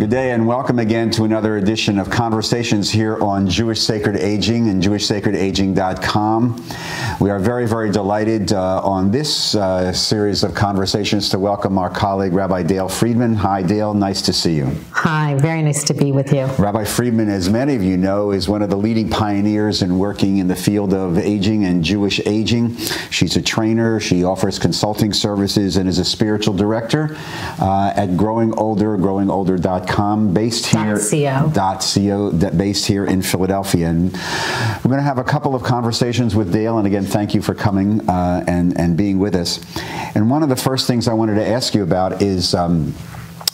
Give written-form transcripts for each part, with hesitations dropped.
Good day and welcome again to another edition of Conversations here on Jewish Sacred Aging and JewishSacredAging.com. We are very, very delighted on this series of conversations to welcome our colleague, Rabbi Dayle Friedman. Hi, Dayle. Nice to see you. Hi. Very nice to be with you. Rabbi Friedman, as many of you know, is one of the leading pioneers in working in the field of aging and Jewish aging. She's a trainer. She offers consulting services and is a spiritual director at growingolder.com, based here based here in Philadelphia. And we're going to have a couple of conversations with Dayle. And again, thank you for coming and being with us. And one of the first things I wanted to ask you about is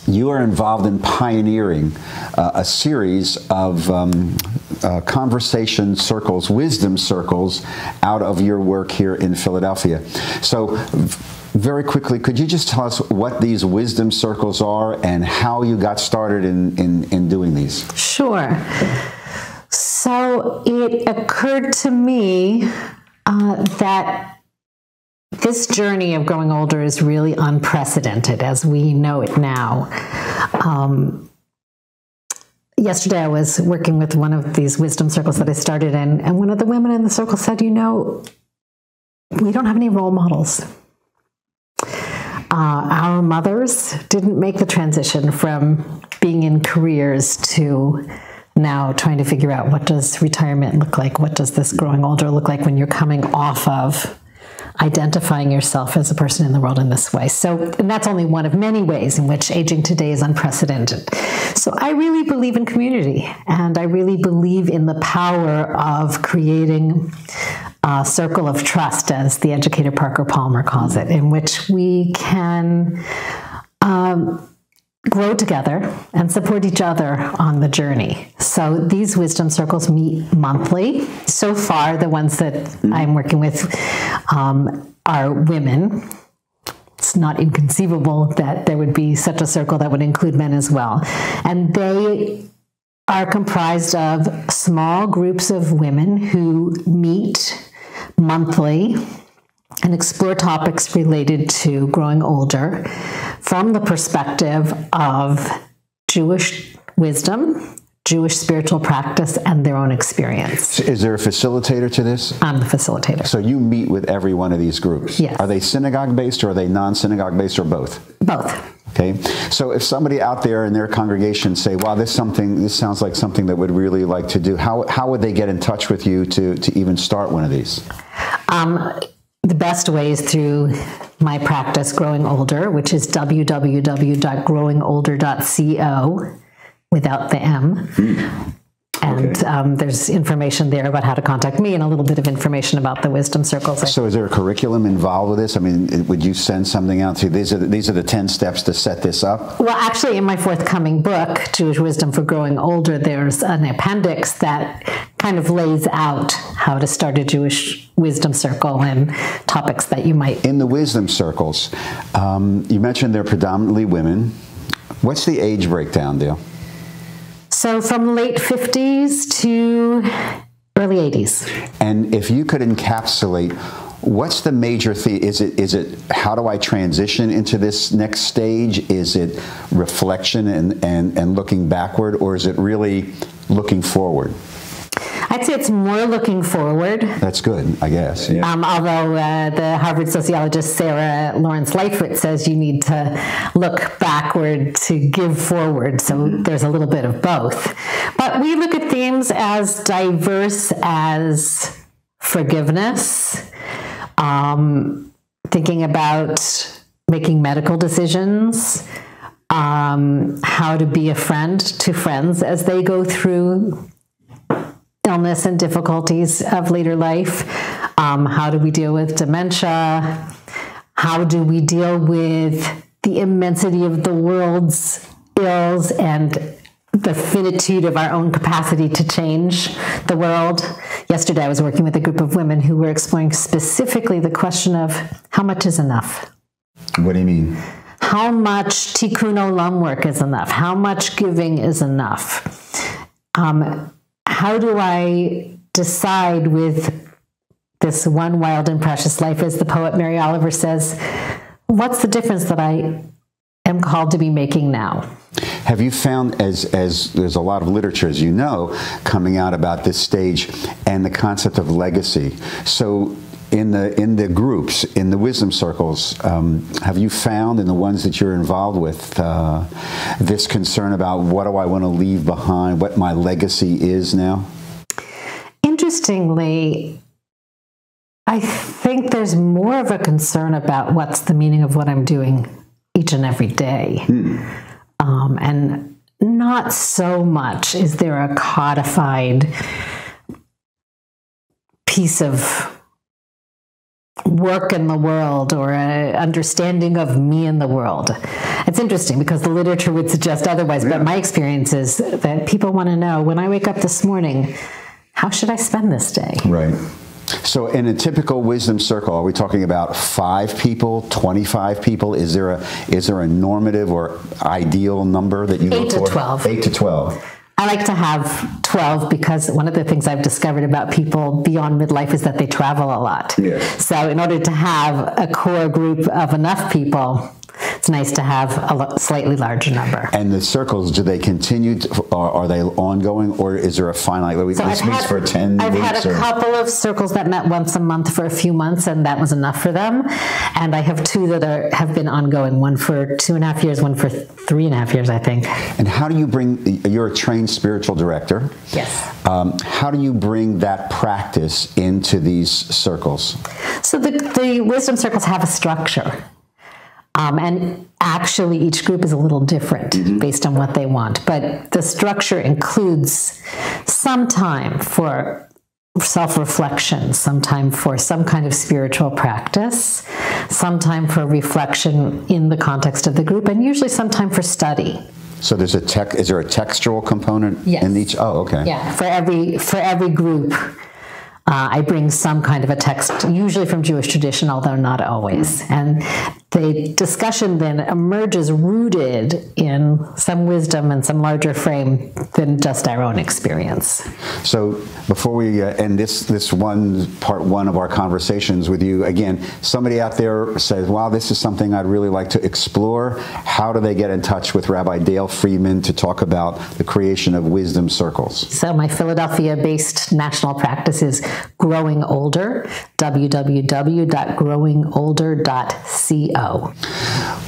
you are involved in pioneering a series of conversation circles, wisdom circles, out of your work here in Philadelphia. So very quickly, could you just tell us what these wisdom circles are and how you got started in doing these? Sure. So it occurred to me that this journey of growing older is really unprecedented as we know it now. Yesterday I was working with one of these wisdom circles that I started in, and one of the women in the circle said, you know, we don't have any role models. Our mothers didn't make the transition from being in careers to now trying to figure out, what does retirement look like? What does this growing older look like when you're coming off of identifying yourself as a person in the world in this way? So, and that's only one of many ways in which aging today is unprecedented. So I really believe in community, and I really believe in the power of creating a circle of trust, as the educator Parker Palmer calls it, in which we can grow together and support each other on the journey. So these wisdom circles meet monthly. So far, the ones that I'm working with are women. It's not inconceivable that there would be such a circle that would include men as well. And they are comprised of small groups of women who meet monthly and explore topics related to growing older from the perspective of Jewish wisdom, Jewish spiritual practice, and their own experience. Is there a facilitator to this? I'm the facilitator. So you meet with every one of these groups? Yes. Are they synagogue-based, or are they non-synagogue based, or both? Both. Okay. So if somebody out there in their congregation say, wow, this sounds like something that would really like to do, how would they get in touch with you to even start one of these? The best way is through my practice, Growing Older, which is www.growingolder.co without the M. And okay. There's information there about how to contact me and a little bit of information about the wisdom circles. So is there a curriculum involved with this? I mean, would you send something out to these are the 10 steps to set this up? Well, actually, in my forthcoming book, Jewish Wisdom for Growing Older, there's an appendix that kind of lays out how to start a Jewish wisdom circle and topics that you might... In the wisdom circles, you mentioned they're predominantly women. What's the age breakdown, Dayle? So from late 50s to early 80s. And if you could encapsulate, what's the major theme? Is it how do I transition into this next stage? Is it reflection and looking backward, or is it really looking forward? I'd say it's more looking forward. That's good, I guess. Yeah. Although the Harvard sociologist Sarah Lawrence Lightfoot says you need to look backward to give forward. So there's a little bit of both. But we look at themes as diverse as forgiveness, thinking about making medical decisions, how to be a friend to friends as they go through illness and difficulties of later life. How do we deal with dementia? How do we deal with the immensity of the world's ills and the finitude of our own capacity to change the world? Yesterday I was working with a group of women who were exploring specifically the question of how much is enough? What do you mean? How much tikkun olam work is enough? How much giving is enough? How do I decide with this one wild and precious life, as the poet Mary Oliver says, what's the difference that I am called to be making now? Have you found, as there's a lot of literature, as you know, coming out about this stage and the concept of legacy. So in the groups, in the wisdom circles, have you found in the ones that you're involved with this concern about what do I want to leave behind, what my legacy is now? Interestingly, I think there's more of a concern about what's the meaning of what I'm doing each and every day. And not so much is there a codified piece of work in the world or an understanding of me in the world. It's interesting because the literature would suggest otherwise, but my experience is that people want to know, when I wake up this morning, how should I spend this day? Right. So in a typical wisdom circle, are we talking about 5 people, 25 people? Is there a normative or ideal number that you look for? 8 to 12. 8 to 12. I like to have 12 because one of the things I've discovered about people beyond midlife is that they travel a lot. Yes. So in order to have a core group of enough people, it's nice to have a slightly larger number. And the circles, do they continue, are they ongoing, or is there a finite, this meets for 10 weeks? I've had a couple of circles that met once a month for a few months, and that was enough for them. And I have 2 that have been ongoing, one for 2.5 years, one for 3.5 years, I think. And how do you bring, you're a trained spiritual director. Yes. How do you bring that practice into these circles? So the wisdom circles have a structure. And actually, each group is a little different based on what they want. But the structure includes some time for self-reflection, some time for some kind of spiritual practice, some time for reflection in the context of the group, and usually some time for study. So there's is there a textual component in each? Oh, okay. Yeah, for every group. I bring some kind of a text, usually from Jewish tradition, although not always. And the discussion then emerges rooted in some wisdom and some larger frame than just our own experience. So before we end this part one of our conversations with you, again, somebody out there says, wow, this is something I'd really like to explore. How do they get in touch with Rabbi Dayle Friedman to talk about the creation of wisdom circles? So my Philadelphia-based national practice is Growing Older, www.growingolder.co.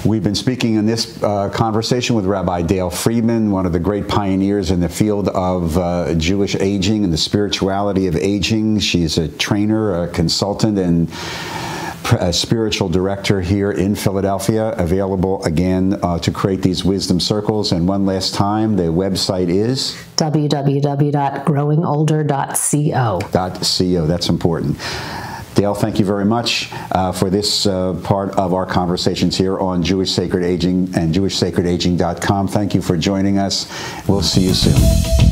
We've been speaking in this conversation with Rabbi Dayle Friedman, one of the great pioneers in the field of Jewish aging and the spirituality of aging. She's a trainer, a consultant, and a spiritual director here in Philadelphia, available again to create these wisdom circles. And one last time, the website is www.growingolder.co. That's important. Dayle, thank you very much for this part of our conversations here on Jewish Sacred Aging and JewishSacredAging.com. Thank you for joining us. We'll see you soon.